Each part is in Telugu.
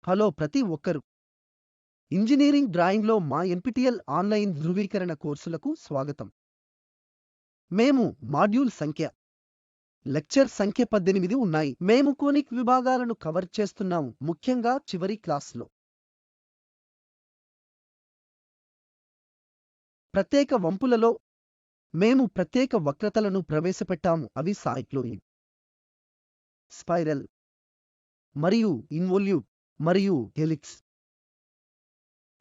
హలో ప్రతి ఒక్కరు ఇంజనీరింగ్ డ్రాయింగ్లో మా ఎన్పిటిఎల్ ఆన్లైన్ ధృవీకరణ కోర్సులకు స్వాగతం. మేము మాడ్యూల్ సంఖ్య లెక్చర్ సంఖ్య 18 ఉన్నాయి. మేము కోనిక్ విభాగాలను కవర్ చేస్తున్నాము, ముఖ్యంగా చివరి క్లాస్లో. ప్రత్యేక వంపులలో మేము ప్రత్యేక వక్రతలను ప్రవేశపెట్టాము. అవి సాయిక్లోయిడ్, స్పైరల్ మరియు ఇన్వోల్యూట్ మరియు హెలిక్స్.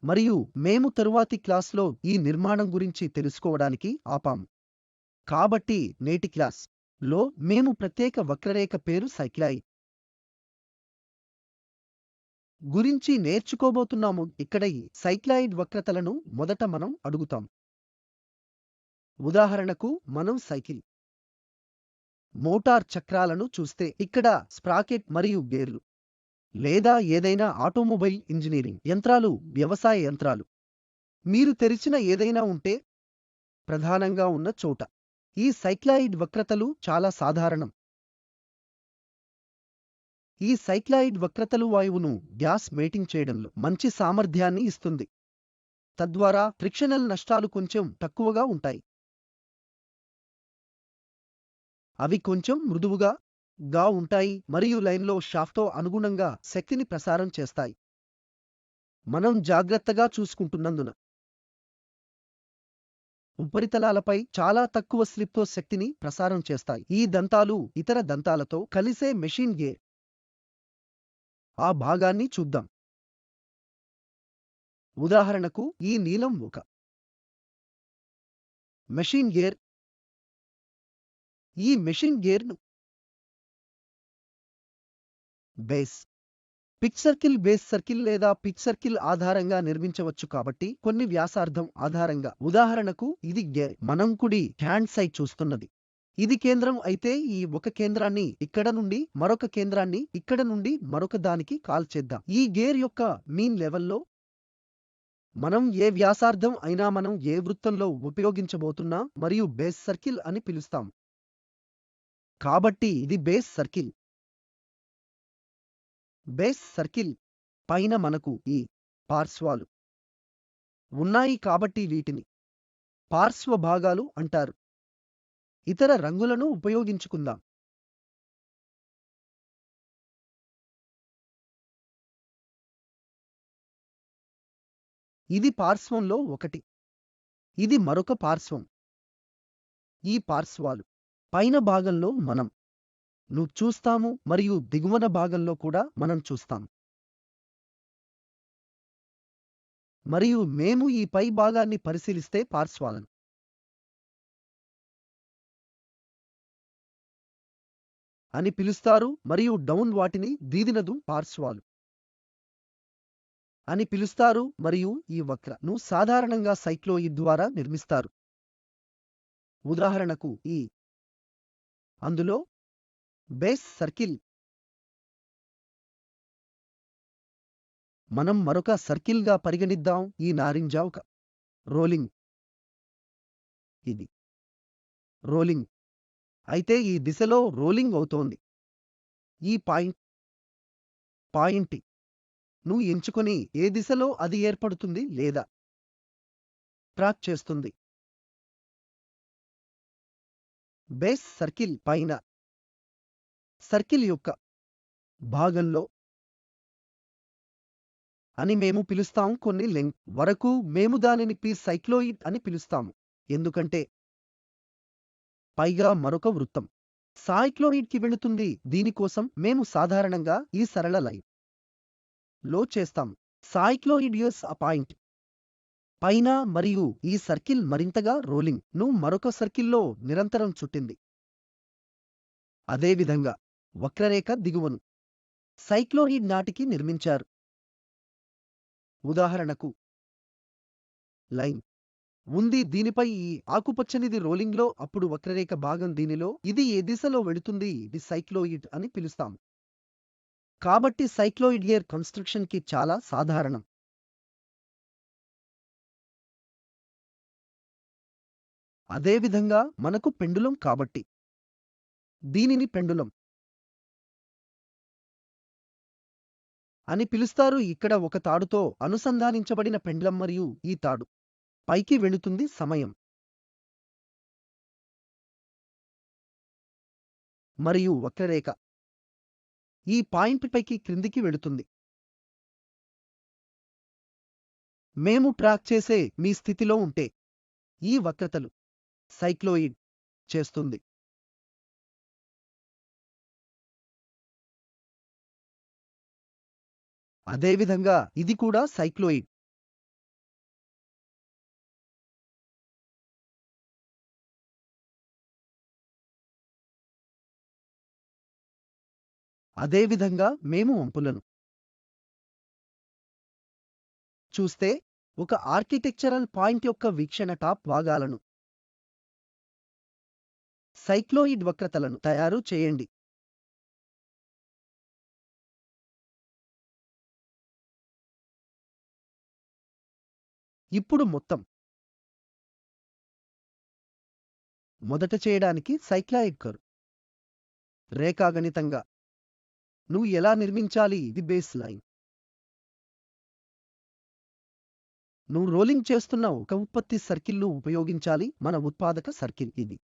మరియు మేము తరువాతి క్లాస్లో ఈ నిర్మాణం గురించి తెలుసుకోవడానికి ఆపాము. కాబట్టి నేటి క్లాస్ లో మేము ప్రత్యేక వక్రరేఖ పేరు సైక్లాయిడ్ గురించి నేర్చుకోబోతున్నాము. ఇక్కడ ఈ సైక్లాయిడ్ వక్రతలను మొదట మనం అడుగుతాం. ఉదాహరణకు మనం సైకిల్ మోటార్ చక్రాలను చూస్తే ఇక్కడ స్ప్రాకెట్ మరియు గేర్లు, లేదా ఏదైనా ఆటోమొబైల్ ఇంజనీరింగ్ యంత్రాలు, వ్యవసాయ యంత్రాలు. మీరు తెరిచిన ఏదైనా ఉంటే ప్రధానంగా ఉన్న చోట ఈ సైక్లాయిడ్ వక్రతలు చాలా సాధారణం. ఈ సైక్లాయిడ్ వక్రతలు వాయువును గ్యాస్ మేటింగ్ చేయడంలో మంచి సామర్థ్యాన్ని ఇస్తుంది. తద్వారా ఫ్రిక్షనల్ నష్టాలు కొంచెం తక్కువగా ఉంటాయి. అవి కొంచెం మృదువుగా ఉంటాయి మరియు లైన్లో షాఫ్ట్తో అనుగుణంగా శక్తిని ప్రసారం చేస్తాయి. మనం జాగ్రత్తగా చూసుకుంటున్నందున ఉపరితలాలపై చాలా తక్కువ స్లిప్తో శక్తిని ప్రసారం చేస్తాయి. ఈ దంతాలు ఇతర దంతాలతో కలిసే మెషిన్ గేర్. ఆ భాగాన్ని చూద్దాం. ఉదాహరణకు ఈ నీలం ఒక మెషిన్ గేర్. ఈ మెషిన్ గేర్ను base pitch circle, base circle లేదా పిచ్ సర్కిల్ ఆధారంగా నిర్మించవచ్చు. కాబట్టి కొన్ని వ్యాసార్థం ఆధారంగా, ఉదాహరణకు ఇది గేర్. మనం కుడి హ్యాండ్ సైడ్ చూస్తున్నది ఇది కేంద్రం అయితే ఈ ఒక కేంద్రాన్ని ఇక్కడ నుండి మరొక కేంద్రాన్ని ఇక్కడ నుండి మరొక దానికి కాల్ చేద్దాం. ఈ గేర్ యొక్క మీన్ లెవెల్లో మనం ఏ వ్యాసార్థం అయినా మనం ఏ వృత్తంలో ఉపయోగించబోతున్నా మరియు బేస్ సర్కిల్ అని పిలుస్తాం. కాబట్టి ఇది బేస్ సర్కిల్. బేస్ సర్కిల్ పైన మనకు ఈ పార్శ్వాలు ఉన్నాయి కాబట్టి వీటిని పార్శ్వ భాగాలు అంటారు. ఇతర రంగులను ఉపయోగించుకుందాం. ఇది పార్శ్వంలో ఒకటి, ఇది మరొక పార్శ్వం. ఈ పార్శ్వాలు పైన భాగంలో మనం చూస్తాము మరియు దిగువన భాగంలో కూడా మనం చూస్తాం. మరియు మేము ఈ పై భాగాన్ని పరిశీలిస్తే పార్శ్వాలను అని పిలుస్తారు మరియు డౌన్ వాటిని దీదినదు పార్శ్వాలు అని పిలుస్తారు. మరియు ఈ వక్రను సాధారణంగా సైక్లోయిడ్ ద్వారా నిర్మిస్తారు. ఉదాహరణకు ఈ అందులో బేస్ సర్కిల్. మనం మరొక సర్కిల్గా పరిగణిద్దాం. ఈ నారింజ ఒక రోలింగ్. ఇది రోలింగ్ అయితే ఈ దిశలో రోలింగ్ అవుతోంది. ఈ పాయింట్ ను ఎంచుకొని ఏ దిశలో అది ఏర్పడుతుంది లేదా ట్రాక్ చేస్తుంది. బేస్ సర్కిల్ పైన సర్కిల్ యొక్క భాగంలో అని మేము పిలుస్తాం. కొన్ని లెంగ్త్ వరకు మేము దానిని పి సైక్లోయిడ్ అని పిలుస్తాము, ఎందుకంటే పైగా మరొక వృత్తం సైక్లోయిడ్కి వెళుతుంది. దీనికోసం మేము సాధారణంగా ఈ సరళ లైన్ లో చేస్తాం. సైక్లోయిడ్ యూస్ ఆ పాయింట్ పైన మరియు ఈ సర్కిల్ మరింతగా రోలింగ్ ను మరొక సర్కిల్లో నిరంతరం చుట్టింది. అదేవిధంగా వక్రరేఖ దిగువను సైక్లోయిడ్ నాటికి నిర్మించారు. ఉదాహరణకు లైన్ ఉంది, దీనిపై ఈ ఆకుపచ్చనిది రోలింగ్లో, అప్పుడు వక్రరేఖ భాగం దీనిలో. ఇది ఏ దిశలో వెళుతుంది, ఇది సైక్లోయిడ్ అని పిలుస్తాం. కాబట్టి సైక్లోయిడ్ గేర్ కన్స్ట్రక్షన్ కి చాలా సాధారణం. అదేవిధంగా మనకు పెండులం, కాబట్టి దీనిని పెండులం అని పిలుస్తారు. ఇక్కడ ఒక తాడుతో అనుసంధానించబడిన పెండ్లం మరియు ఈ తాడు పైకి వెళుతుంది సమయం మరియు వక్రరేఖ ఈ పాయింట్ పైకి క్రిందికి వెళుతుంది. మేము ట్రాక్ చేసే మీ స్థితిలో ఉంటే ఈ వక్రతలు సైక్లోయిడ్ చేస్తుంది. అదేవిధంగా ఇది కూడా సైక్లోయిడ్. అదేవిధంగా మేము వంపులను చూస్తే ఒక ఆర్కిటెక్చరల్ పాయింట్ యొక్క వీక్షణ టాప్ భాగాలను సైక్లోయిడ్ వక్రతలను తయారు చేయండి. ఇప్పుడు మొదట చేయడానికి సైక్లాయిడ్ కర్వ్ రేఖాగణితంగా నువ్వు ఎలా నిర్మించాలి? ఇది బేస్ లైన్. నువ్వు రోలింగ్ చేస్తున్న ఒక ఉత్పత్తి సర్కిల్ను ఉపయోగించాలి. మన ఉత్పాదక సర్కిల్ ఇది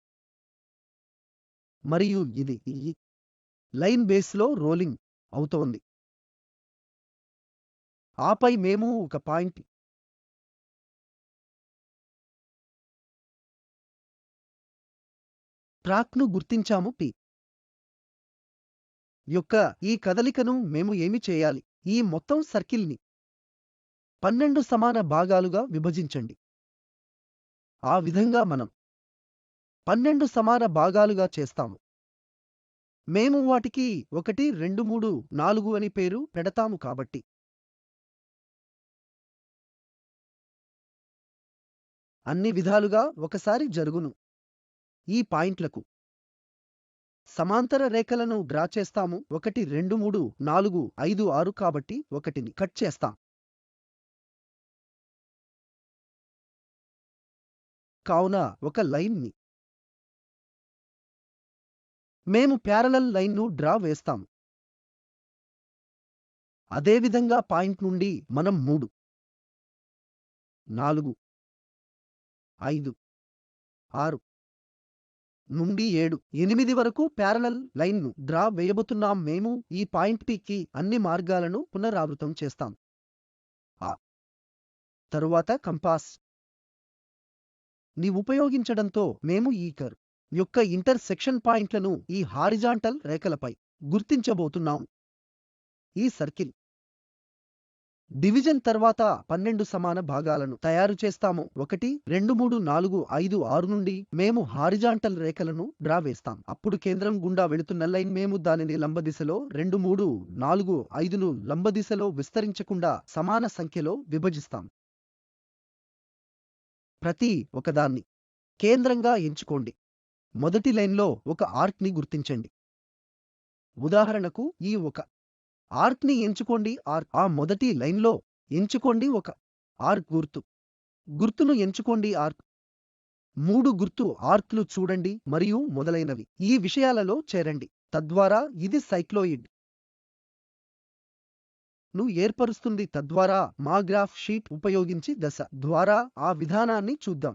మరియు ఇది ఈ లైన్ బేస్లో రోలింగ్ అవుతోంది. ఆపై మేము ఒక పాయింట్ ట్రాక్ను గుర్తించాము. పి యొక్క ఈ కదలికను మేము ఏమి చేయాలి? ఈ మొత్తం సర్కిల్ని 12 సమాన భాగాలుగా విభజించండి. ఆ విధంగా మనం 12 సమాన భాగాలుగా చేస్తాము. మేము వాటికి 1 2 3 4 అని పేరు పెడతాము. కాబట్టి అన్ని విధాలుగా ఒకసారి జరుగును. ఈ పాయింట్లకు సమాంతర రేఖలను డ్రా చేస్తాము. 1 2 3 4 5 6 కాబట్టి 1ని కట్ చేస్తాం. కావున ఒక లైన్ని మేము ప్యారలల్ లైన్ను డ్రా వేస్తాము. అదేవిధంగా పాయింట్ నుండి మనం 3 4 5 6 నుండి 7 8 వరకు ప్యారలల్ లైన్ను డ్రా వేయబోతున్నాం. మేము ఈ పాయింట్ Pకి అన్ని మార్గాలను పునరావృతం చేస్తాం. ఆ తరువాత కంపాస్ ని ఉపయోగించడంతో మేము ఈ కర్వ్ యొక్క ఇంటర్సెక్షన్ పాయింట్లను ఈ హారిజాంటల్ రేఖలపై గుర్తించబోతున్నాం. ఈ సర్కిల్ డివిజన్ తర్వాత 12 సమాన భాగాలను తయారు చేస్తాము. 1 2 3 4 5 6 నుండి మేము హారిజాంటల్ రేఖలను డ్రా వేస్తాం. అప్పుడు కేంద్రం గుండా వెళుతున్న లైన్ మేము దానిని లంబదిశలో 2 3 4 5ను లంబదిశలో విస్తరించకుండా సమాన సంఖ్యలో విభజిస్తాం. ప్రతి ఒకదాన్ని కేంద్రంగా ఎంచుకోండి. మొదటి లైన్లో ఒక ఆర్క్ని గుర్తించండి. ఉదాహరణకు ఈ ఒక ఆర్క్ని ఎంచుకోండి. ఆ మొదటి లైన్లో ఎంచుకోండి ఒక ఆర్క్ గుర్తును ఎంచుకోండి. ఆర్క్ 3 గుర్తు ఆర్క్లు చూడండి మరియు మొదలైనవి. ఈ విషయాలలో చేరండి. తద్వారా ఇది సైక్లోయిడ్ ను ఏర్పరుస్తుంది. తద్వారా మా గ్రాఫ్ షీట్ ఉపయోగించి దశ ద్వారా ఆ విధానాన్ని చూద్దాం.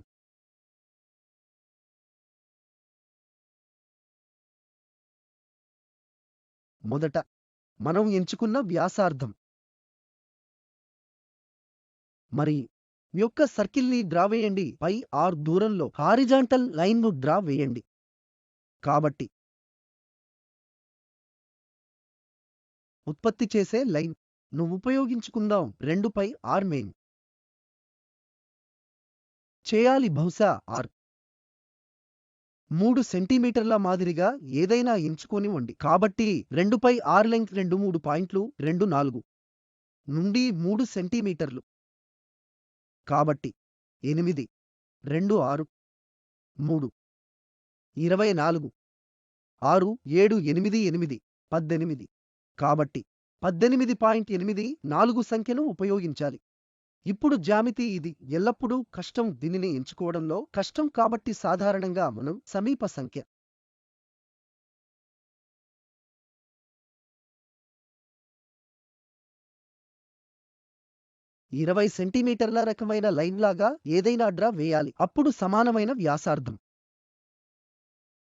మొదట మనం ఎంచుకున్న వ్యాసార్థం మరి యొక్క సర్కిల్ని డ్రా వేయండి. పై r దూరంలో హారిజాంటల్ లైన్ను డ్రా వేయండి. కాబట్టి ఉత్పత్తి చేసే లైన్ ను ఉపయోగించుకుందాం. 2 పై r మెయిన్ చేయాలి. బహుశా r 3 సెంటీమీటర్ల మాదిరిగా ఏదైనా ఎంచుకోనివ్వండి. కాబట్టి 2 పై r లెంగ్త్ 2 3 పాయింట్లు 2 4 నుండి 3 సెంటీమీటర్లు. కాబట్టి 8 2 6 3 24 6 7 8 8 18. కాబట్టి 18.84 సంఖ్యను ఉపయోగించాలి. ఇప్పుడు జ్యామితి ఇది ఎల్లప్పుడూ కష్టం. దీనిని ఎంచుకోవడంలో కష్టం. కాబట్టి సాధారణంగా మనం సమీప సంఖ్య 20 సెంటీమీటర్ల రకమైన లైన్ లాగా ఏదైనా డ్రా వేయాలి. అప్పుడు సమానమైన వ్యాసార్థం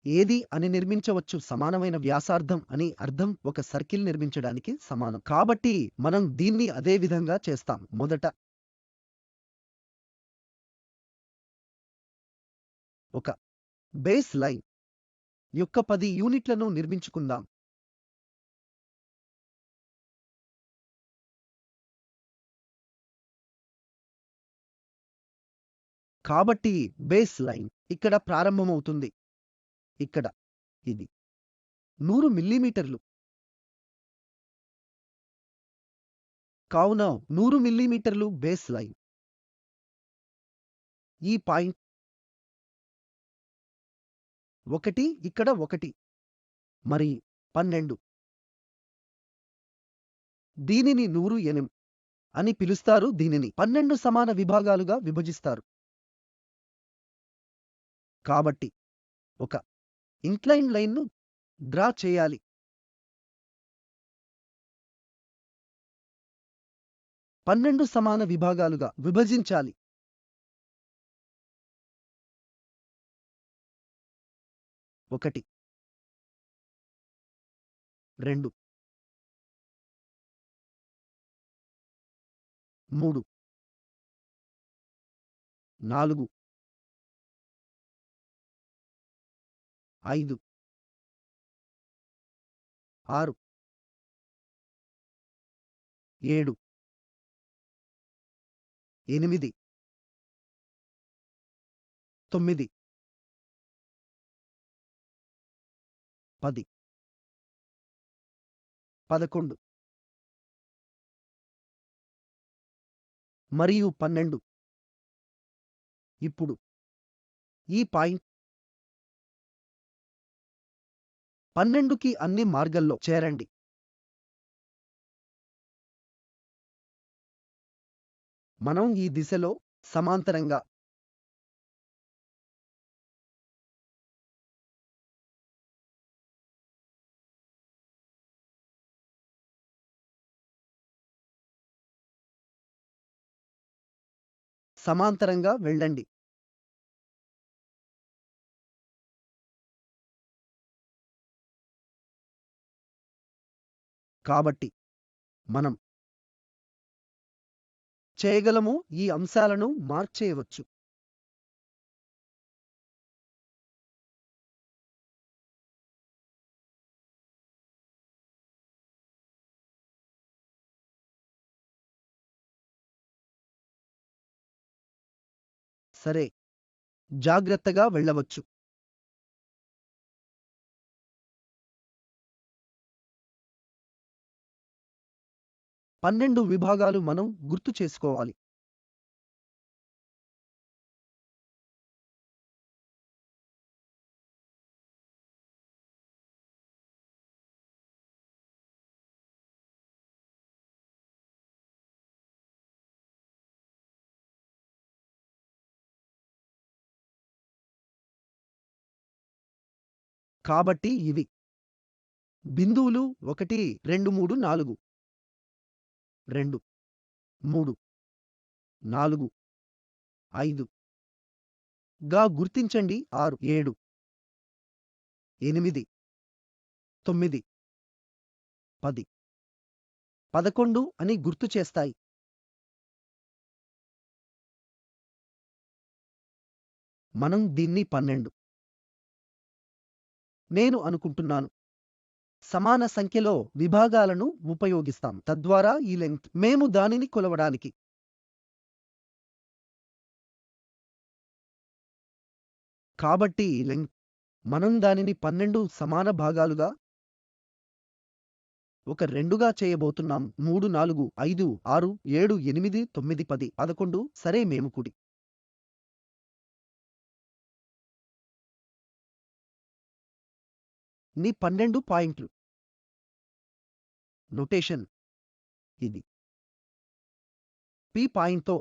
ఏది అని నిర్మించవచ్చు. సమానమైన వ్యాసార్థం అని అర్థం ఒక సర్కిల్ నిర్మించడానికి సమానం. కాబట్టి మనం దీన్ని అదే విధంగా చేస్తాం. మొదట ఒక బేస్ లైన్ యొక్క 10 యూనిట్లను నిర్మించుకుందాం. కాబట్టి బేస్ లైన్ ఇక్కడ ప్రారంభమవుతుంది. ఇక్కడ ఇది 100 మిల్లీమీటర్లు. కావున 100 మిల్లీమీటర్లు బేస్ లైన్. ఈ పాయింట్ 1 ఇక్కడ 1 మరి 12. దీనిని 100 ఎనిమ్ అని పిలుస్తారు. దీనిని 12 సమాన విభాగాలుగా విభజిస్తారు. కాబట్టి ఒక ఇంక్లైన్ లైన్ను డ్రా చేయాలి. 12 సమాన విభాగాలుగా విభజించాలి. 1 2 3 4 5 6 7 8 9 10 11 మరియు 12. ఇప్పుడు ఈ పాయింట్ 12కి అన్ని మార్గాల్లో చేరండి. మనం ఈ దిశలో సమాంతరంగా వెళ్ళండి. కాబట్టి మనం చేయగలము. ఈ అంశాలను మార్క్ చేయవచ్చు. సరే, జాగ్రత్తగా వెళ్ళవచ్చు. 12 విభాగాలు మనం గుర్తు చేసుకోవాలి. కాబట్టి ఇవి బిందువులు 1 2 3 4 2 3 4 5 గా గుర్తించండి. 6 7 8 9 10 11 అని గుర్తు చేస్తాయి. మనం దీన్ని 12 నేను అనుకుంటున్నాను సమాన సంఖ్యలో విభాగాలను ఉపయోగిస్తాం. తద్వారా ఈ లెంగ్త్ మేము దానిని కొలవడానికి కాబట్టి ఈ లెంగ్త్ మనం దానిని 12 సమాన భాగాలుగా ఒక 2గా చేయబోతున్నాం. 3 4 5 6 7 8 9 10 11. సరే, మేము కుడి ని 12 పాయింట్లు. నొటేషన్ ఇది P పాయింట్తో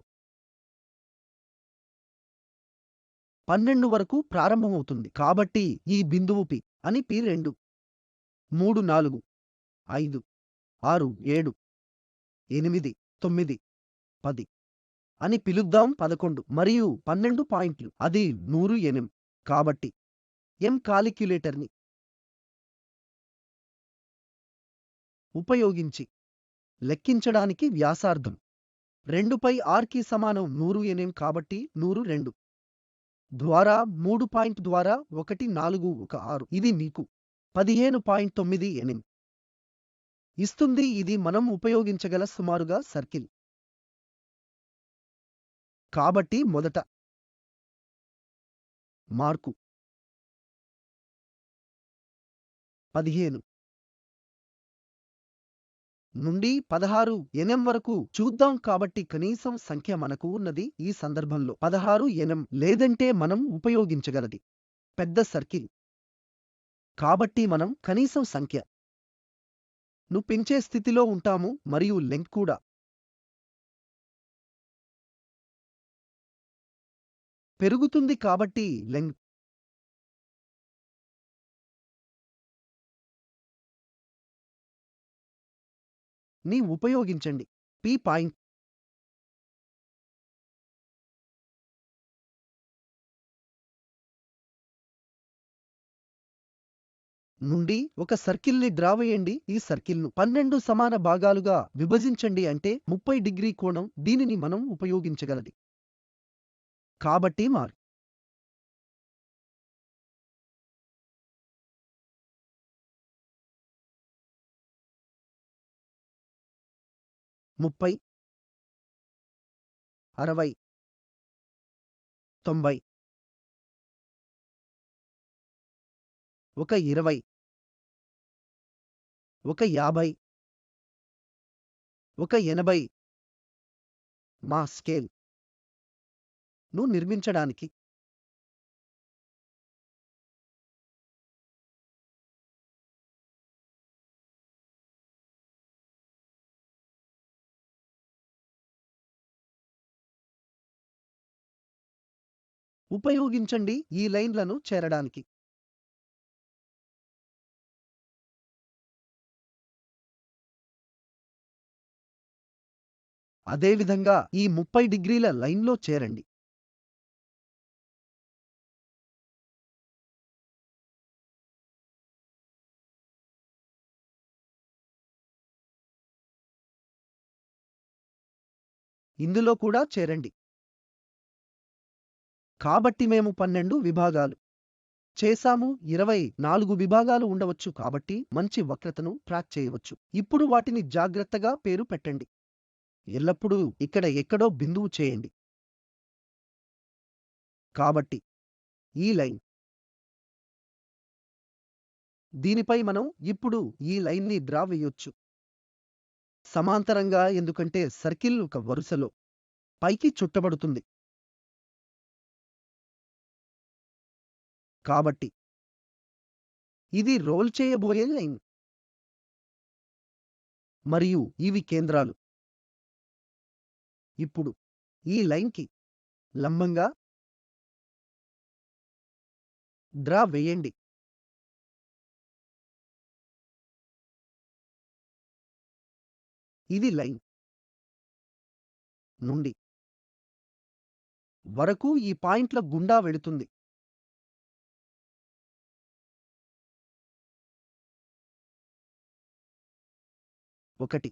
12 వరకు ప్రారంభమవుతుంది. కాబట్టి ఈ బిందువు P అని P2 3 4 5 6 7 8 9 10 అని పిలుద్దాం. 11 మరియు 12 పాయింట్లు. అది 100 ఎనం. కాబట్టి కాలిక్యులేటర్ని ఉపయోగించి లెక్కించడానికి వ్యాసార్థం 2/r సమానం 100 ఎనం. కాబట్టి 100 2 ద్వారా 3 పాయింట్ ద్వారా 1 4 1 6. ఇది మీకు 15.9 ఎనం ఇస్తుంది. ఇది మనం ఉపయోగించగల సుమారుగా సర్కిల్. కాబట్టి మొదట మార్కు 15 నుండి 16 ఎనం వరకు చూద్దాం. కాబట్టి కనీసం సంఖ్య మనకు ఉన్నది ఈ సందర్భంలో 16 ఎనం, లేదంటే మనం ఉపయోగించగలది పెద్ద సర్కిల్. కాబట్టి మనం కనీసం సంఖ్య ను పెంచే స్థితిలో ఉంటాము మరియు లెంగ్త్ కూడా పెరుగుతుంది. కాబట్టి లెంగ్త్ ని ఉపయోగించండి. పి పాయింట్ నుండి ఒక సర్కిల్ని డ్రా వేయండి. ఈ సర్కిల్ను 12 సమాన భాగాలుగా విభజించండి, అంటే 30 డిగ్రీ కోణం. దీనిని మనం ఉపయోగించగలది. కాబట్టి మార్క్ 30 60 90 ఒక 20 ఒక 50 ఒక 80 మా స్కేల్ ను నిర్మించడానికి ఉపయోగించండి ఈ లైన్లను చేరడానికి. అదేవిధంగా ఈ 30 డిగ్రీల లైన్లో చేరండి. ఇందులో కూడా చేరండి. కాబట్టి మేము 12 విభాగాలు చేసాము. 24 విభాగాలు ఉండవచ్చు. కాబట్టి మంచి వక్రతను ట్రాక్ చేయవచ్చు. ఇప్పుడు వాటిని జాగ్రత్తగా పేరు పెట్టండి. ఎల్లప్పుడూ ఇక్కడ ఎక్కడో బిందువు చేయండి. కాబట్టి ఈ లైన్, దీనిపై మనం ఇప్పుడు ఈ లైన్ని డ్రా వేయొచ్చు సమాంతరంగా, ఎందుకంటే సర్కిల్ ఒక వరుసలో పైకి చుట్టబడుతుంది. కాబట్టి ఇది రోల్ చేయబోయే లైన్ మరియు ఇవి కేంద్రాలు. ఇప్పుడు ఈ లైన్కి లంబంగా డ్రా వేయండి. ఇది లైన్ నుండి వరకు ఈ పాయింట్ల గుండా వెళుతుంది. ఒకటి,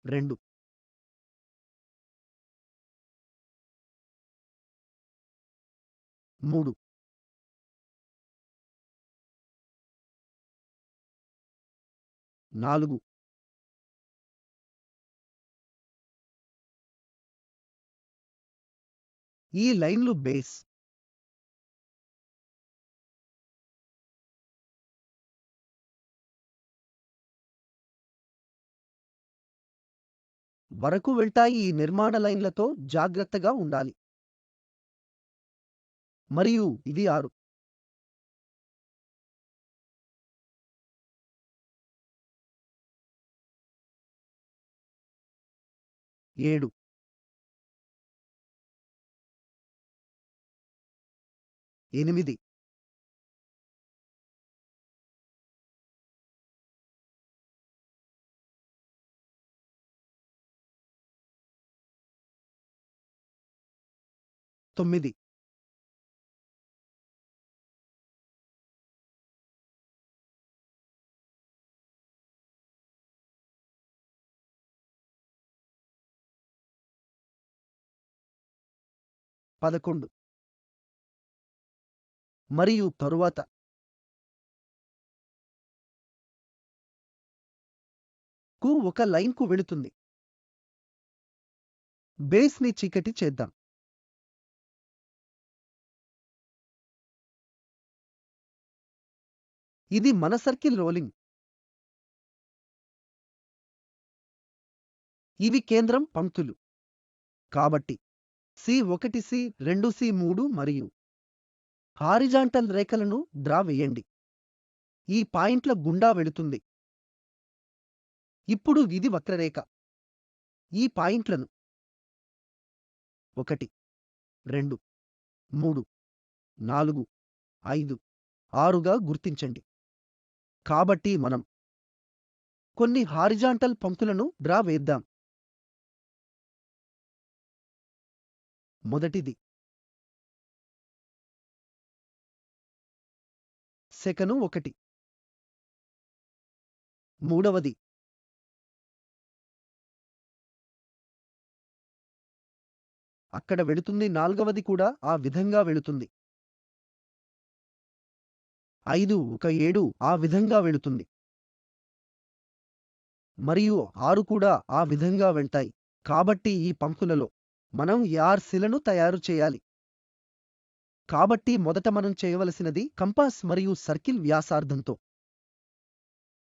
2, 3, 4, ఈ లైన్లు బేస్ వరకు వెళ్తాయి. ఈ నిర్మాణ లైన్లతో జాగ్రత్తగా ఉండాలి. మరియు ఇది 6, 7, 8, 9 11 మరియు తరువాత ఒక లైన్‌కు వెళుతుంది. బేస్‌ని చీకటి చేద్దాం. ఇది మన సర్కిల్ రోలింగ్. ఇవి కేంద్రం పంక్తులు. కాబట్టి C1 C2 C3 మరియు హారిజాంటల్ రేఖలను డ్రా వేయండి. ఈ పాయింట్ల గుండా వెళుతుంది. ఇప్పుడు ఇది వక్రరేఖ. ఈ పాయింట్లను 1 2 3 4 5 6గా గుర్తించండి. కాబట్టి మనం కొన్ని హారిజాంటల్ పంక్తులను డ్రా వేద్దాం. మొదటిది సెకను 1 మూడవది అక్కడ వెళుతుంది. నాల్గవది కూడా ఆ విధంగా వెళుతుంది. 5 7 ఆ విధంగా వెళుతుంది. మరియు 6 కూడా ఆ విధంగా వెళ్తాయి. కాబట్టి ఈ పంక్తులలో మనం యార్సిలను తయారు చేయాలి. కాబట్టి మొదట మనం చేయవలసినది కంపాస్ మరియు సర్కిల్ వ్యాసార్థంతో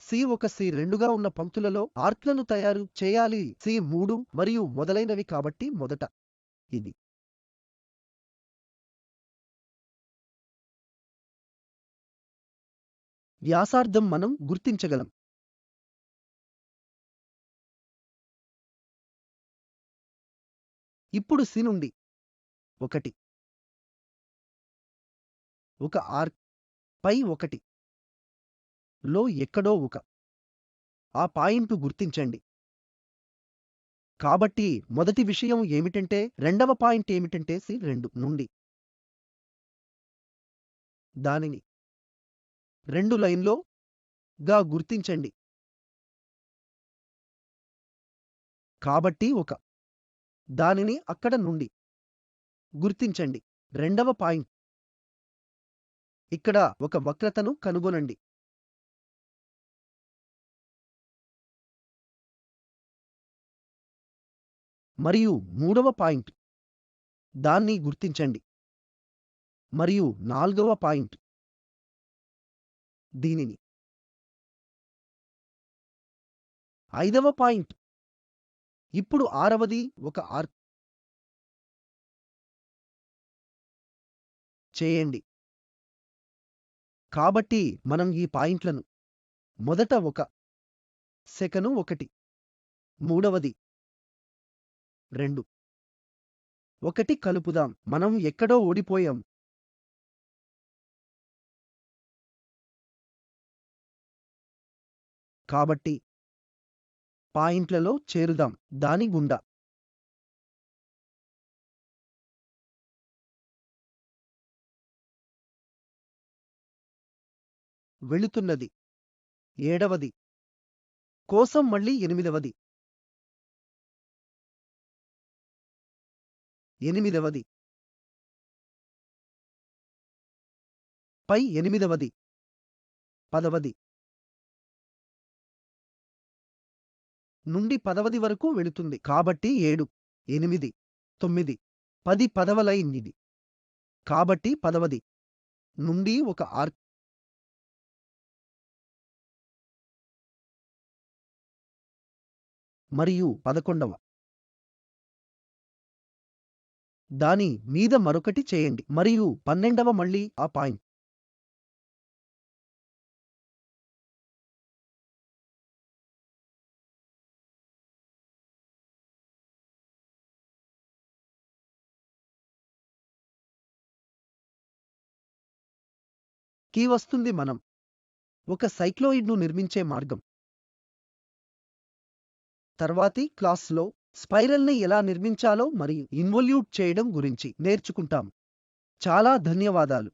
C1 C2గా ఉన్న పంక్తులలో ఆర్క్లను తయారు చేయాలి. C3 మరియు మొదలైనవి. కాబట్టి మొదట ఇది వ్యాసార్థం మనం గుర్తించగలం. ఇప్పుడు C నుండి 1 ఒక ఆర్క్ పై 1 లో ఎక్కడో ఆ పాయింట్ గుర్తించండి. కాబట్టి మొదటి విషయం ఏమిటంటే రెండవ పాయింట్ ఏమిటంటే C2 నుండి దానిని 2 లైన్‌లో గా గుర్తించండి. కాబట్టి దానిని అక్కడ నుండి గుర్తించండి. రెండవ పాయింట్ ఇక్కడ ఒక వక్రతను కనుగొనండి. మరియు మూడవ పాయింట్ దాన్ని గుర్తించండి. మరియు నాల్గవ పాయింట్ దీనిని. ఐదవ పాయింట్. ఇప్పుడు ఆరవది ఒక ఆర్క్ చేయండి. కాబట్టి మనం ఈ పాయింట్లను మొదట సెకను 1 మూడవది 2 1 కలుపుదాం. మనం ఎక్కడో ఓడిపోయాం. కాబట్టి పాయింట్లలో చేరుదాం. దాని గుండా వెళుతున్నది. 7వది కోసం మళ్ళీ 8వది 8వది పై 8వది 10వది నుండి 10వది వరకు వెళుతుంది. కాబట్టి 7 8 9 10 10వ లైన్ ఇది. కాబట్టి 10వది నుండి ఒక ఆర్క్ మరియు 11వ దాని మీద మరొకటి చేయండి. మరియు 12వ మళ్ళీ ఆ పాయింట్ కి వస్తుంది. మనం ఒక సైక్లోయిడ్ను నిర్మించే మార్గం తర్వాతి క్లాస్లో స్పైరల్ని ఎలా నిర్మించాలో మరియు ఇన్వొల్యూట్ చేయడం గురించి నేర్చుకుంటాం. చాలా ధన్యవాదాలు.